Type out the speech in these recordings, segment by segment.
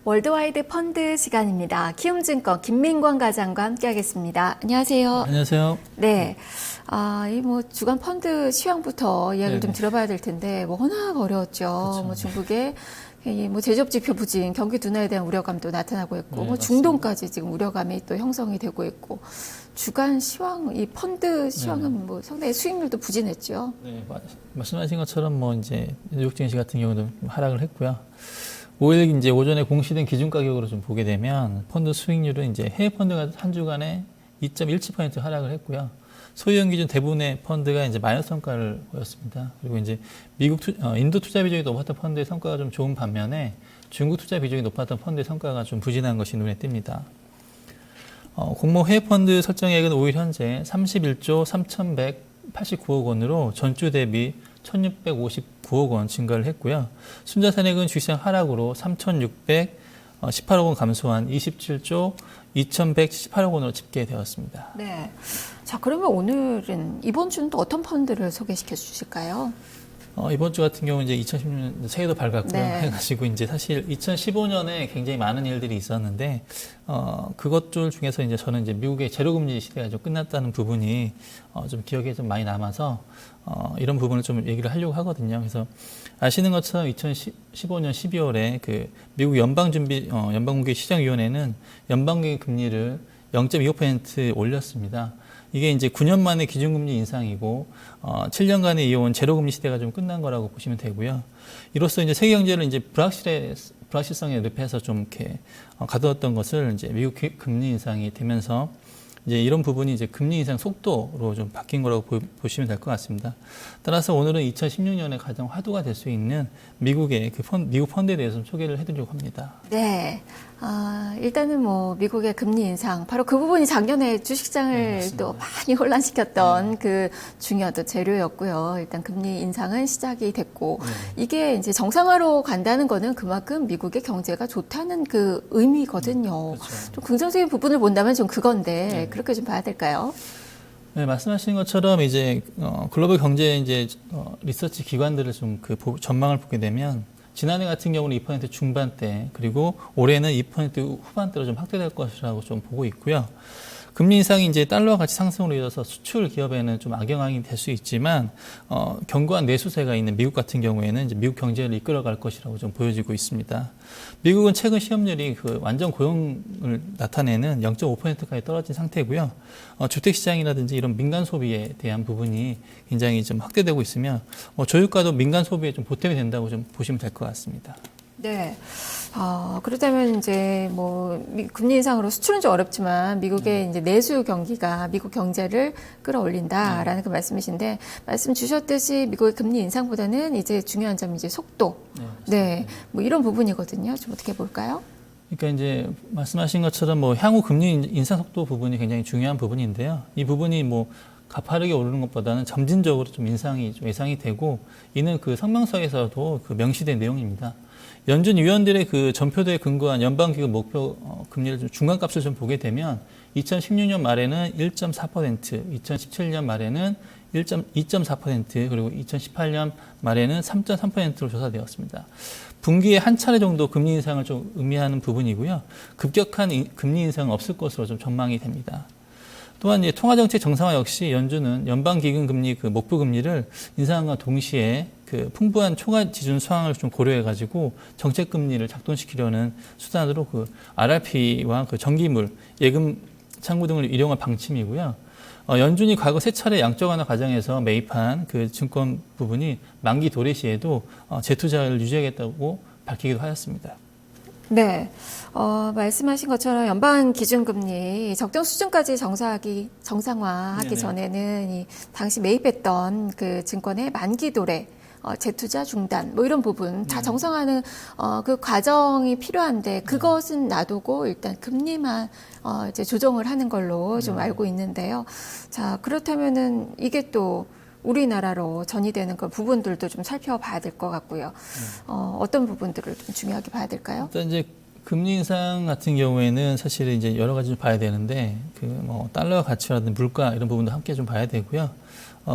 월드와이드 펀드 시간입니다. 키움증권 김민권 과장과 함께하겠습니다. 안녕하세요. 안녕하세요. 네, 이 주간 펀드 시황부터 이야기를 좀 네네. 들어봐야 될 텐데 워낙 어려웠죠. 그렇죠. 중국의 제조업 지표 부진, 경기 둔화에 대한 우려감도 나타나고 있고, 네, 중동까지 지금 우려감이 또 형성이 되고 있고, 주간 시황, 이 펀드 시황은 상당히 수익률도 부진했죠. 네, 말씀하신 것처럼 이제 뉴욕 증시 같은 경우도 하락을 했고요. 5일 이제 오전에 공시된 기준 가격으로 좀 보게 되면 펀드 수익률은 이제 해외 펀드가 한 주간에 2.17% 하락을 했고요. 소유형 기준 대부분의 펀드가 이제 마이너스 성과를 보였습니다. 그리고 이제 인도 투자 비중이 높았던 펀드의 성과가 좀 좋은 반면에 중국 투자 비중이 높았던 펀드의 성과가 좀 부진한 것이 눈에 띕니다. 공모 해외 펀드 설정액은 5일 현재 31조 3,189억 원으로 전주 대비 1,659억 원 증가를 했고요. 순자산액은 주시장 하락으로 3,618억 원 감소한 27조 2,178억 원으로 집계되었습니다. 네. 자, 그러면 오늘은 이번 주는 또 어떤 펀드를 소개시켜 주실까요? 이번 주 같은 경우는 이제 2016년 새해도 밝았고요. 네. 해가지고 이제 사실 2015년에 굉장히 많은 일들이 있었는데, 그것들 중에서 이제 저는 이제 미국의 제로금리 시대가 좀 끝났다는 부분이, 좀 기억에 좀 많이 남아서, 이런 부분을 좀 얘기를 하려고 하거든요. 그래서 아시는 것처럼 2015년 12월에 그 미국 연방공개시장위원회는 연방공개 금리를 0.25% 올렸습니다. 이게 이제 9년 만에 기준금리 인상이고, 7년간에 이어온 제로금리 시대가 좀 끝난 거라고 보시면 되고요. 이로써 이제 세계 경제를 이제 불확실성에 늪에서 좀 이렇게 가두었던 것을 이제 미국 금리 인상이 되면서 이제 이런 부분이 이제 금리 인상 속도로 좀 바뀐 거라고 보시면 될 것 같습니다. 따라서 오늘은 2016년에 가장 화두가 될 수 있는 미국의 미국 펀드에 대해서 좀 소개를 해드리려고 합니다. 네. 일단은 미국의 금리 인상, 바로 그 부분이 작년에 주식시장을 또 많이 혼란시켰던 그 중요한 또 재료였고요. 일단 금리 인상은 시작이 됐고, 이게 이제 정상화로 간다는 거는 그만큼 미국의 경제가 좋다는 그 의미거든요. 그렇죠. 좀 긍정적인 부분을 본다면 좀 그건데, 그렇게 좀 봐야 될까요? 네, 말씀하신 것처럼 이제 글로벌 경제 이제 리서치 기관들을 좀 전망을 보게 되면 지난해 같은 경우는 2% 중반대, 그리고 올해는 2% 후반대로 좀 확대될 것이라고 좀 보고 있고요. 금리 인상이 이제 달러와 같이 상승으로 이어서 수출 기업에는 좀 악영향이 될 수 있지만, 견고한 내수세가 있는 미국 같은 경우에는 이제 미국 경제를 이끌어갈 것이라고 좀 보여지고 있습니다. 미국은 최근 시험률이 그 완전 고용을 나타내는 0.5%까지 떨어진 상태고요. 주택시장이라든지 이런 민간 소비에 대한 부분이 굉장히 좀 확대되고 있으며, 저유가도 민간 소비에 좀 보탬이 된다고 좀 보시면 될 것 같습니다. 네. 그렇다면 이제 금리 인상으로 수출은 좀 어렵지만 미국의 이제 내수 경기가 미국 경제를 끌어올린다라는 그 말씀이신데, 말씀 주셨듯이 미국의 금리 인상보다는 이제 중요한 점이 이제 속도. 네. 이런 부분이거든요. 좀 어떻게 볼까요? 그러니까 이제 말씀하신 것처럼 향후 금리 인상 속도 부분이 굉장히 중요한 부분인데요. 이 부분이 가파르게 오르는 것보다는 점진적으로 좀 인상이 좀 예상이 되고, 이는 그 성명서에서도 그 명시된 내용입니다. 연준 위원들의 그 전표도에 근거한 연방기금 목표 금리를 좀 중간값을 좀 보게 되면 2016년 말에는 1.4%, 2017년 말에는 2.4%, 그리고 2018년 말에는 3.3%로 조사되었습니다. 분기에 한 차례 정도 금리 인상을 좀 의미하는 부분이고요. 급격한 금리 인상은 없을 것으로 좀 전망이 됩니다. 또한 이제 통화정책 정상화 역시 연준은 연방기금금리 그 목표금리를 인상과 동시에 그 풍부한 초과 지준 수항을 좀 고려해가지고 정책금리를 작동시키려는 수단으로 그 RRP와 그 정기물, 예금 창구 등을 이용한 방침이고요. 연준이 과거 세 차례 양적 완화 과정에서 매입한 그 증권 부분이 만기 도래 시에도 재투자를 유지하겠다고 밝히기도 하였습니다. 네. 말씀하신 것처럼 연방 기준금리 적정 수준까지 정상화하기 전에는 당시 매입했던 그 증권의 만기 도래, 재투자 중단, 이런 부분 다 정상화하는 그 과정이 필요한데, 그것은 놔두고 일단 금리만 이제 조정을 하는 걸로 좀 알고 있는데요. 자, 그렇다면은 이게 또 우리나라로 전이되는 그 부분들도 좀 살펴봐야 될 것 같고요. 어떤 부분들을 좀 중요하게 봐야 될까요? 일단 이제 금리 인상 같은 경우에는 사실 이제 여러 가지 좀 봐야 되는데 그 뭐 달러 가치라든지 물가 이런 부분도 함께 좀 봐야 되고요.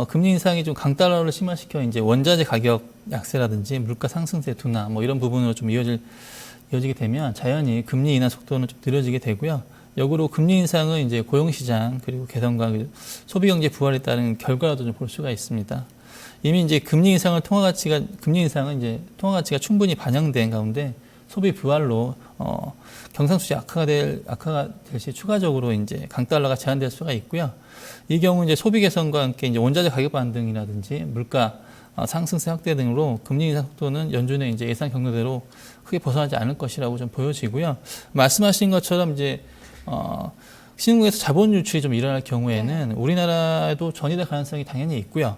금리 인상이 좀 강달러를 심화시켜 이제 원자재 가격 약세라든지 물가 상승세 둔화 뭐 이런 부분으로 좀 이어지게 되면 자연히 금리 인하 속도는 좀 느려지게 되고요. 역으로 금리 인상은 이제 고용시장 그리고 개선과 소비경제 부활에 따른 결과라도 좀 볼 수가 있습니다. 이미 이제 금리 인상은 통화 가치가 충분히 반영된 가운데 소비 부활로 경상수지 악화가 될 시 추가적으로 이제 강달러가 제한될 수가 있고요. 이 경우 이제 소비 개선과 함께 이제 원자재 가격 반등이라든지 물가 상승세 확대 등으로 금리 인상 속도는 연준의 이제 예상 경로대로 크게 벗어나지 않을 것이라고 좀 보여지고요. 말씀하신 것처럼 이제 시중국에서 자본 유출이 좀 일어날 경우에는 우리나라에도 전이될 가능성이 당연히 있고요.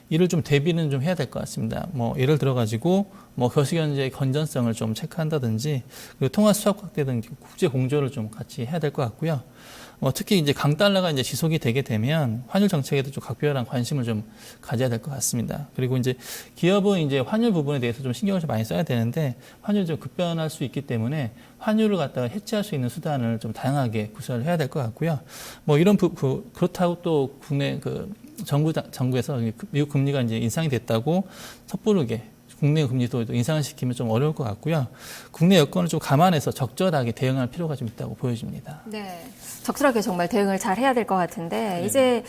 이를 좀 대비는 좀 해야 될 것 같습니다. 뭐 예를 들어 가지고 뭐 거시경제의 건전성을 좀 체크한다든지 그리고 통화 수합 확대 등 국제 공조를 좀 같이 해야 될 것 같고요. 특히 이제 강달러가 이제 지속이 되게 되면 환율 정책에도 좀 각별한 관심을 좀 가져야 될 것 같습니다. 그리고 이제 기업은 이제 환율 부분에 대해서 좀 신경을 좀 많이 써야 되는데 환율이 좀 급변할 수 있기 때문에 환율을 갖다가 해치할 수 있는 수단을 좀 다양하게 구사를 해야 될 것 같고요. 뭐 이런 그렇다고 또 국내 정부에서 미국 금리가 이제 인상이 됐다고 섣부르게 국내 금리도 인상을 시키면 좀 어려울 것 같고요. 국내 여건을 좀 감안해서 적절하게 대응할 필요가 좀 있다고 보여집니다. 네, 적절하게 정말 대응을 잘 해야 될 것 같은데 네. 이제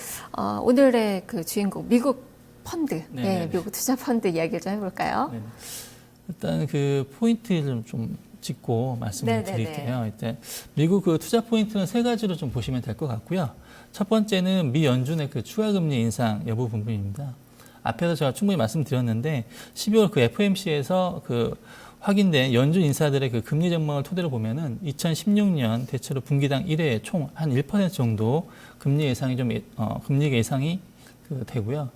오늘의 그 주인공 미국 펀드, 네, 미국 투자 펀드 이야기를 좀 해볼까요? 네. 일단 그 포인트를 좀 짚고 말씀을 드릴게요. 일단 미국 그 투자 포인트는 세 가지로 좀 보시면 될 것 같고요. 첫 번째는 미 연준의 그 추가 금리 인상 여부 부분입니다. 앞에서 제가 충분히 말씀드렸는데 12월 그 FOMC에서 그 확인된 연준 인사들의 그 금리 전망을 토대로 보면은 2016년 대체로 분기당 1회 총 한 1% 정도 금리 예상이 금리 예상이 되고요.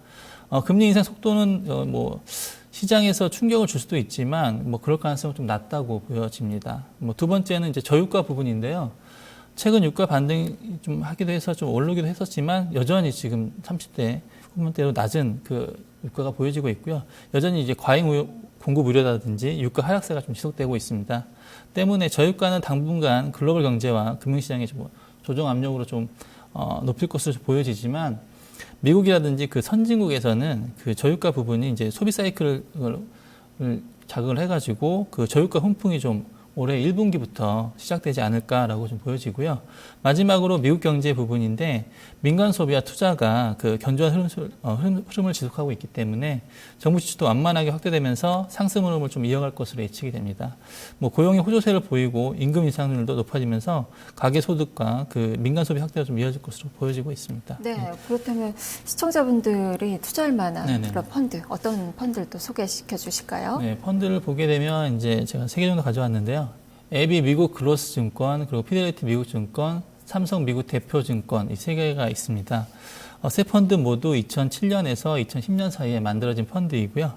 금리 인상 속도는 뭐 시장에서 충격을 줄 수도 있지만 뭐 그럴 가능성은 좀 낮다고 보여집니다. 뭐 두 번째는 이제 저유가 부분인데요. 최근 유가 반등이 좀 하기도 해서 좀 오르기도 했었지만 여전히 지금 30대 후반대로 낮은 그 유가가 보여지고 있고요. 여전히 이제 과잉 공급 우려라든지 유가 하락세가 좀 지속되고 있습니다. 때문에 저유가는 당분간 글로벌 경제와 금융시장의 조정 압력으로 좀 높일 것으로 보여지지만 미국이라든지 그 선진국에서는 그 저유가 부분이 이제 소비 사이클을 자극을 해가지고 그 저유가 훈풍이 좀 올해 1분기부터 시작되지 않을까라고 좀 보여지고요. 마지막으로 미국 경제 부분인데 민간 소비와 투자가 그 견조한 흐름을 지속하고 있기 때문에 정부 지출도 완만하게 확대되면서 상승 흐름을 좀 이어갈 것으로 예측이 됩니다. 뭐 고용의 호조세를 보이고 임금 인상률도 높아지면서 가계 소득과 그 민간 소비 확대가 좀 이어질 것으로 보여지고 있습니다. 네, 그렇다면 시청자분들이 투자할 만한 네네. 그런 펀드, 어떤 펀드를 또 소개시켜 주실까요? 네, 펀드를 보게 되면 이제 제가 3개 정도 가져왔는데요. AB 미국 글로스 증권, 그리고 피델리티 미국 증권, 삼성 미국 대표 증권 이 3개가 있습니다. 세 펀드 모두 2007년에서 2010년 사이에 만들어진 펀드이고요.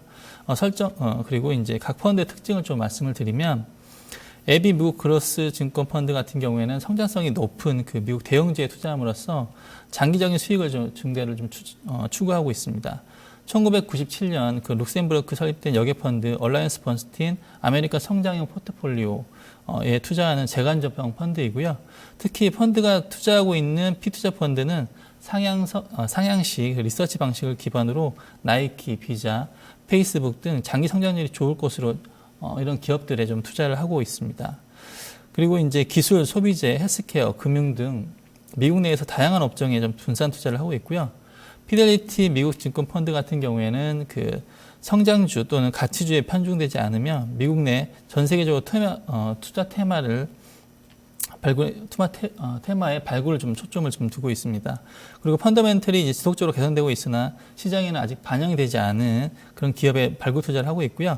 그리고 이제 각 펀드의 특징을 좀 말씀을 드리면 AB 미국 글로스 증권 펀드 같은 경우에는 성장성이 높은 그 미국 대형주에 투자함으로써 장기적인 수익을 증대를 좀 추구하고 있습니다. 1997년 그 룩셈부르크 설립된 여객펀드 얼라이언스 번스틴 아메리카 성장형 포트폴리오에 투자하는 재간접형 펀드이고요. 특히 펀드가 투자하고 있는 피투자 펀드는 상향식 리서치 방식을 기반으로 나이키, 비자, 페이스북 등 장기 성장률이 좋을 것으로 이런 기업들에 좀 투자를 하고 있습니다. 그리고 이제 기술, 소비재, 헬스케어, 금융 등 미국 내에서 다양한 업종에 좀 분산 투자를 하고 있고요. 피델리티 미국 증권 펀드 같은 경우에는 그 성장주 또는 가치주에 편중되지 않으면 미국 내 전 세계적으로 투자 테마에 발굴을 좀 초점을 좀 두고 있습니다. 그리고 펀더멘털이 이제 지속적으로 개선되고 있으나 시장에는 아직 반영이 되지 않은 그런 기업에 발굴 투자를 하고 있고요.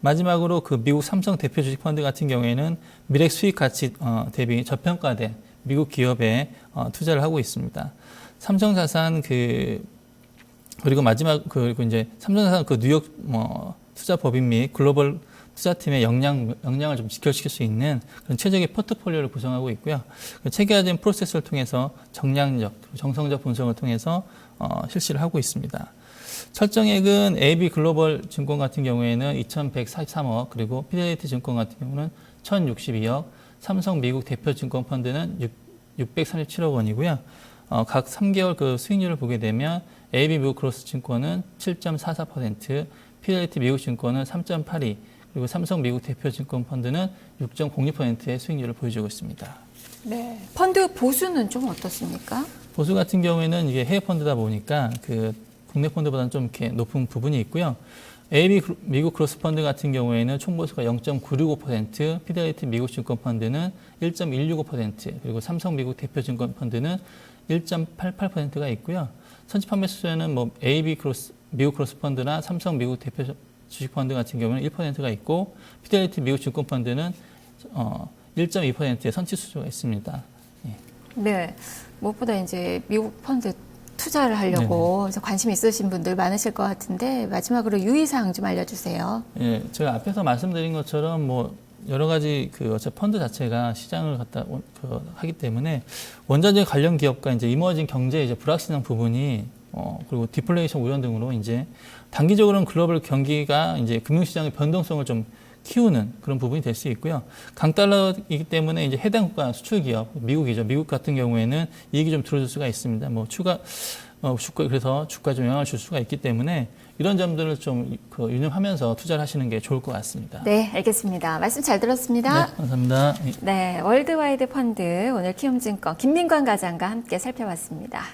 마지막으로 그 미국 삼성 대표 주식 펀드 같은 경우에는 미래 수익 가치 대비 저평가된 미국 기업에 투자를 하고 있습니다. 삼성자산 그리고 이제 삼성자산 그 뉴욕 투자법인 및 글로벌 투자팀의 역량을 좀 직결시킬 수 있는 그런 최적의 포트폴리오를 구성하고 있고요. 체계화된 프로세스를 통해서 정량적, 정성적 분석을 통해서 실시를 하고 있습니다. 설정액은 AB 글로벌 증권 같은 경우에는 2,143억, 그리고 피델리티 증권 같은 경우는 1,062억, 삼성 미국 대표증권 펀드는 637억 원이고요. 각 3개월 그 수익률을 보게 되면 AB 미국 크로스 증권은 7.44%, 피델리티 미국 증권은 3.82%, 그리고 삼성 미국 대표증권 펀드는 6.06%의 수익률을 보여주고 있습니다. 네. 펀드 보수는 좀 어떻습니까? 보수 같은 경우에는 이게 해외 펀드다 보니까 그 국내 펀드보다는 좀 이렇게 높은 부분이 있고요. AB 미국 크로스 펀드 같은 경우에는 총 보수가 0.965%, 피델리티 미국 증권 펀드는 1.165%, 그리고 삼성 미국 대표증권 펀드는 1.88%가 있고요. 선취 판매 수준은 뭐 AB 미국 크로스 펀드나 삼성 미국 대표 주식 펀드 같은 경우는 1%가 있고, 피델리티 미국 증권 펀드는 1.2%의 선취 수주가 있습니다. 예. 네. 무엇보다 이제 미국 펀드 투자를 하려고 그래서 관심 있으신 분들 많으실 것 같은데 마지막으로 유의사항 좀 알려주세요. 예, 제가 앞에서 말씀드린 것처럼 뭐 여러 가지 그 어차피 펀드 자체가 시장을 갖다 하기 때문에 원자재 관련 기업과 이제 이머징 경제 이제 불확실한 부분이 그리고 디플레이션 우려 등으로 이제 단기적으로는 글로벌 경기가 이제 금융시장의 변동성을 좀 키우는 그런 부분이 될 수 있고요. 강달러이기 때문에 이제 해당 국가 수출 기업, 미국이죠. 미국 같은 경우에는 이익이 좀 줄어들 수가 있습니다. 뭐 그래서 주가에 좀 영향을 줄 수가 있기 때문에 이런 점들을 좀 유념하면서 투자를 하시는 게 좋을 것 같습니다. 네, 알겠습니다. 말씀 잘 들었습니다. 네, 감사합니다. 네, 월드와이드 펀드 오늘 키움증권 김민관 과장과 함께 살펴봤습니다.